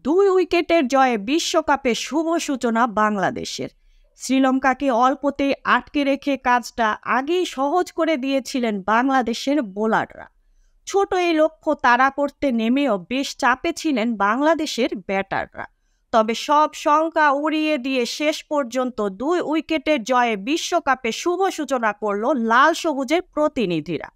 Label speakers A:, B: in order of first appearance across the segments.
A: 2 উইকেটের জয়ে বিশ্বকাপে শুভ সূচনা বাংলাদেশের। শ্রীলঙ্কাকে অল্পতেই আটকে রেখে কাজটা আগেই সহজ করে দিয়েছিলেন বাংলাদেশের বোলাররা। ছোট এই লক্ষ্য তাড়া করতে নেমেও বেশ চাপে ছিলেন বাংলাদেশের ব্যাটাররা। তবে সব শঙ্কা উড়িয়ে দিয়ে শেষ পর্যন্ত 2 উইকেটের জয়ে বিশ্বকাপে শুভ সূচনা করল লাল সবুজের প্রতিনিধিরা।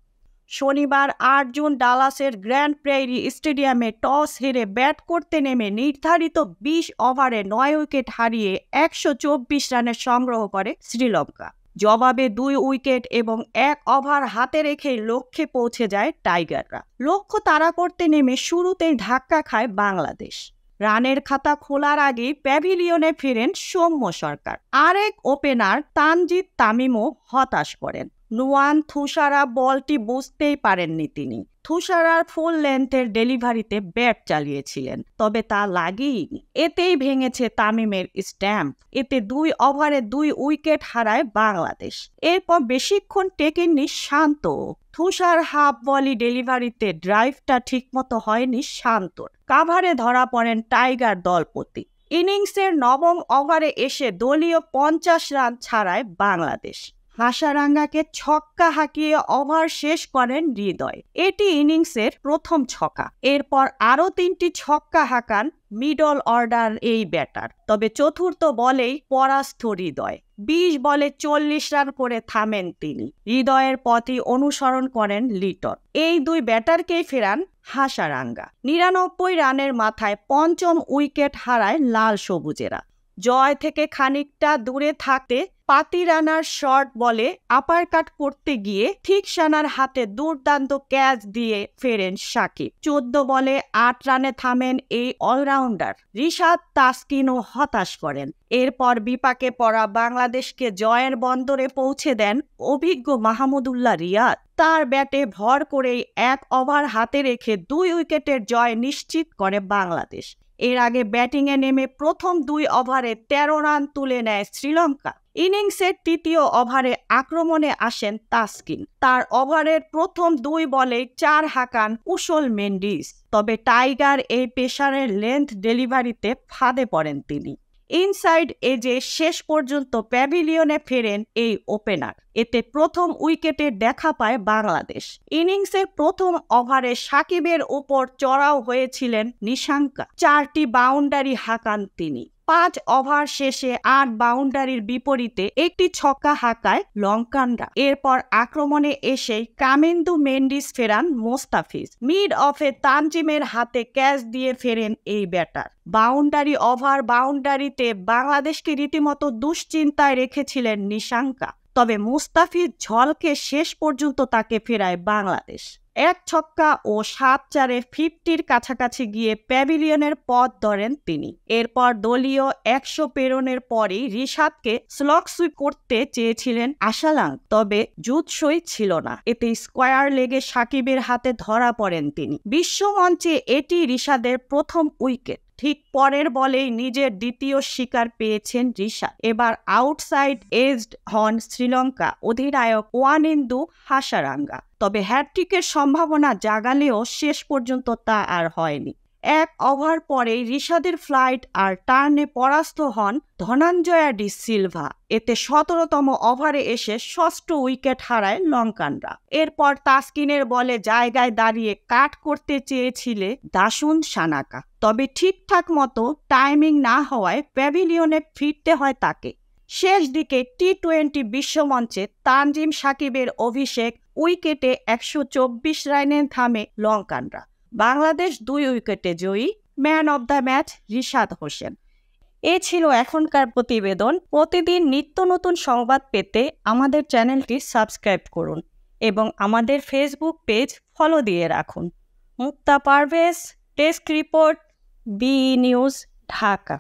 A: শনিবার 8 জুন ডালাসের গ্র্যান্ড প্রেইরি স্টেডিয়ামে টস হেরে ব্যাট করতে নেমে নির্ধারিত 20 ওভারে 9 উইকেট হারিয়ে 124 রানের সংগ্রহ করে শ্রীলঙ্কা। জবাবে 2 উইকেট এবং 1 ওভার হাতে রেখেই লক্ষ্যে পৌঁছে যায় টাইগাররা। লক্ষ্য তাড়া করতে নেমে শুরুতেই ধাক্কা খায় বাংলাদেশ। রানের খাতা খোলার আগে প্যাভিলিয়নে ফিরেন সৌম্য সরকার। আরেক ওপেনার তানজিদ তামিমও হতাশ করেন। নুয়ান থুসারা বলটি বুঝতেই পারেননি তিনি। থুসারার ফুল লেন্থের ডেলিভারিতে ব্যাট চালিয়েছিলেন, তবে তা লাগেইনি। এতেই ভেঙেছে তামিমের স্ট্যাম্প। এতে 2 ওভারে 2 উইকেট হারায় বাংলাদেশ। এরপর বেশিক্ষণ টেকেননি শান্ত। থুসার হাফ ভলি ডেলিভারিতে ড্রাইভটা ঠিকমতো হয়নি শান্তর। কাভারে ধরা পড়েন টাইগার দলপতি। ইনিংসের 9ম ওভারে এসে দলীয় 50 রান ছাড়ায় বাংলাদেশ। হাসারাঙ্গাকে ছক্কা হাঁকিয়ে ওভার শেষ করেন হৃদয়। এটি ইনিংসের প্রথম ছক্কা। এরপর আরও 3টি ছক্কা হাঁকান মিডল অর্ডার এই ব্যাটার। তবে চতুর্থ বলেই পরাস্ত হৃদয়। 20 বলে 40 রান করে থামেন তিনি। হৃদয়ের পথই অনুসরণ করেন লিটন। এই 2 ব্যাটারকেই ফেরান হাসারাঙ্গা। 99 রানের মাথায় 5ম উইকেট হারায় লাল সবুজেরা। জয় থেকে খানিকটা দূরে থাকতে পাতিরানার শর্ট বলে আপারকাট করতে গিয়ে থিকসানার হাতে দুর্দান্ত ক্যাচ দিয়ে ফেরেন সাকিব। 14 বলে 8 রানে থামেন এই অলরাউন্ডার। রিশাদ তাসকিনও হতাশ করেন। এরপর বিপাকে পড়া বাংলাদেশকে জয়ের বন্দরে পৌঁছে দেন অভিজ্ঞ মাহমুদুল্লাহ রিয়াদ। তার ব্যাটে ভর করেই 1 ওভার হাতে রেখে 2 উইকেটের জয় নিশ্চিত করে বাংলাদেশ। এর আগে ব্যাটিংয়ে নেমে প্রথম 2 ওভারে 13 রান তুলে নেয় শ্রীলঙ্কা। ইনিংসের 3য় ওভারে আক্রমণে আসেন তাসকিন। তার ওভারের প্রথম 2 বলে 4 হাঁকান কুশল মেন্ডিস। তবে টাইগার এই পেসারের লেন্থ ডেলিভারিতে ফাঁদে পড়েন তিনি। ইনসাইড এজে শেষ পর্যন্ত প্যাভিলিয়নে ফেরেন এই ওপেনার। এতে প্রথম উইকেটের দেখা পায় বাংলাদেশ। ইনিংসের প্রথম ওভারে সাকিবের উপর চড়াও হয়েছিলেন নিশাঙ্কা। 4টি বাউন্ডারি হাঁকান তিনি। 5 ওভার শেষে 8 বাউন্ডারির বিপরীতে 1টি ছক্কা হাঁকায় লঙ্কানরা। এরপর আক্রমণে এসে কামেন্দু মেন্ডিস ফেরান মোস্তাফিজ। মিড অফে তানজিমের হাতে ক্যাচ দিয়ে ফেরেন এই ব্যাটার। বাউন্ডারিতে বাংলাদেশকে রীতিমতো দুশ্চিন্তায় রেখেছিলেন নিশাঙ্কা। তবে মুস্তাফিজ ঝলকে শেষ পর্যন্ত তাকে ফেরায় বাংলাদেশ। 1 ছক্কা ও 7-4-এ 50-র কাছাকাছি গিয়ে প্যাভিলিয়নের পথ ধরেন তিনি। এরপর দলীয় 100 পেরোনের পরই রিশাদকে স্লগ সুইপ করতে চেয়েছিলেন আশালাং, তবে জুৎসই ছিল না। এতে স্কোয়ার লেগে সাকিবের হাতে ধরা পড়েন তিনি। বিশ্বমঞ্চে এটি রিশাদের প্রথম উইকেট। ঠিক পরের বলেই নিজের দ্বিতীয় শিকার পেয়েছেন রিশাদ। এবার আউটসাইড এজড হন শ্রীলঙ্কা অধিনায়ক ওয়ানিন্দু হাসারাঙ্গা। তবে হ্যাটট্রিকের সম্ভাবনা জাগালেও শেষ পর্যন্ত তা আর হয়নি। 1 ওভার পরেই রিশাদের ফ্লাইট আর টার্নে পরাস্ত হন ধনঞ্জয়া ডি সিলভা। এতে 17তম ওভারে এসে 6ষ্ঠ উইকেট হারায় লঙ্কানরা। এরপর তাসকিনের বলে জায়গায় দাঁড়িয়ে কাট করতে চেয়েছিলে দাসুন সানাকা, তবে ঠিকঠাক মতো টাইমিং না হওয়ায় প্যাভিলিয়নে ফিরতে হয় তাকে। শেষ দিকে টি-20 বিশ্বমঞ্চে তানজিম সাকিবের অভিষেক উইকেটে 124 রানে থামে লঙ্কানরা। বাংলাদেশ 2 উইকেটে জয়ী। Man of the match Rishad Hossain. এ ছিল এখনকার প্রতিবেদন। প্রতিদিন নিত্য নতুন সংবাদ পেতে আমাদের চ্যানেলটি সাবস্ক্রাইব করুন এবং আমাদের ফেসবুক পেজ ফলো দিয়ে রাখুন। Mukta Parvez, desk report, B news, Dhaka.